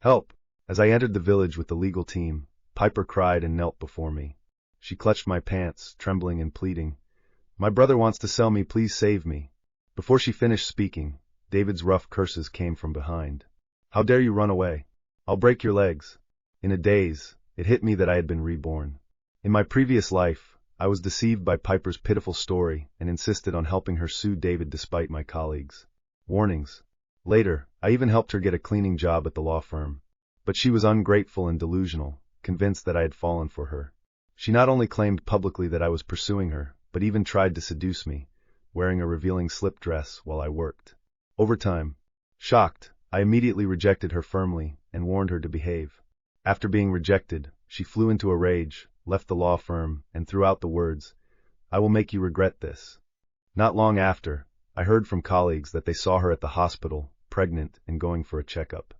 Help! As I entered the village with the legal team, Piper cried and knelt before me. She clutched my pants, trembling and pleading. My brother wants to sell me, please save me. Before she finished speaking, David's rough curses came from behind. How dare you run away? I'll break your legs. In a daze, it hit me that I had been reborn. In my previous life, I was deceived by Piper's pitiful story and insisted on helping her sue David despite my colleagues' warnings. Later, I even helped her get a cleaning job at the law firm. But she was ungrateful and delusional, convinced that I had fallen for her. She not only claimed publicly that I was pursuing her, but even tried to seduce me, wearing a revealing slip dress while I worked. Over time, shocked, I immediately rejected her firmly and warned her to behave. After being rejected, she flew into a rage, left the law firm, and threw out the words, "I will make you regret this." Not long after, I heard from colleagues that they saw her at the hospital, pregnant and going for a checkup.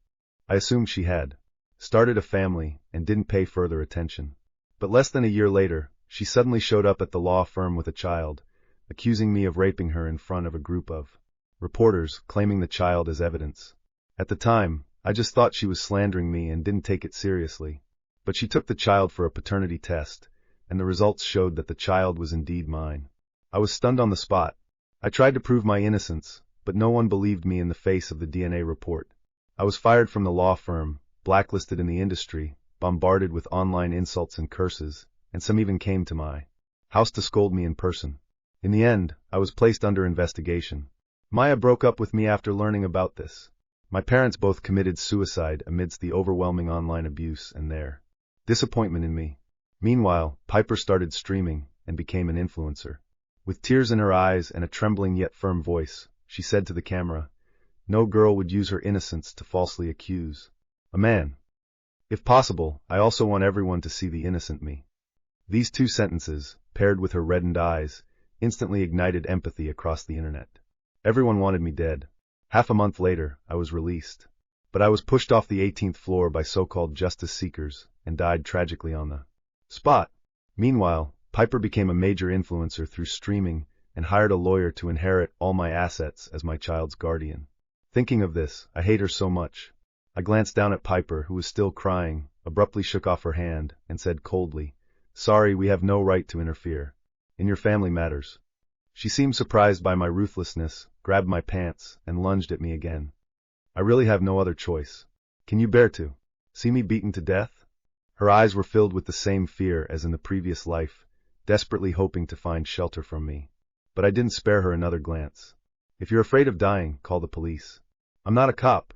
I assumed she had started a family and didn't pay further attention. But less than a year later, she suddenly showed up at the law firm with a child, accusing me of raping her in front of a group of reporters, claiming the child as evidence. At the time, I just thought she was slandering me and didn't take it seriously. But she took the child for a paternity test, and the results showed that the child was indeed mine. I was stunned on the spot. I tried to prove my innocence, but no one believed me in the face of the DNA report. I was fired from the law firm, blacklisted in the industry, bombarded with online insults and curses, and some even came to my house to scold me in person. In the end, I was placed under investigation. Maya broke up with me after learning about this. My parents both committed suicide amidst the overwhelming online abuse and their disappointment in me. Meanwhile, Piper started streaming and became an influencer. With tears in her eyes and a trembling yet firm voice, she said to the camera, "No girl would use her innocence to falsely accuse a man. If possible, I also want everyone to see the innocent me." These two sentences, paired with her reddened eyes, instantly ignited empathy across the internet. Everyone wanted me dead. Half a month later, I was released. But I was pushed off the 18th floor by so-called justice seekers and died tragically on the spot. Meanwhile, Piper became a major influencer through streaming and hired a lawyer to inherit all my assets as my child's guardian. Thinking of this, I hate her so much. I glanced down at Piper, who was still crying, abruptly shook off her hand, and said coldly, "Sorry, we have no right to interfere in your family matters." She seemed surprised by my ruthlessness, grabbed my pants, and lunged at me again. "I really have no other choice. Can you bear to see me beaten to death?" Her eyes were filled with the same fear as in the previous life, desperately hoping to find shelter from me. But I didn't spare her another glance. "If you're afraid of dying, call the police. I'm not a cop."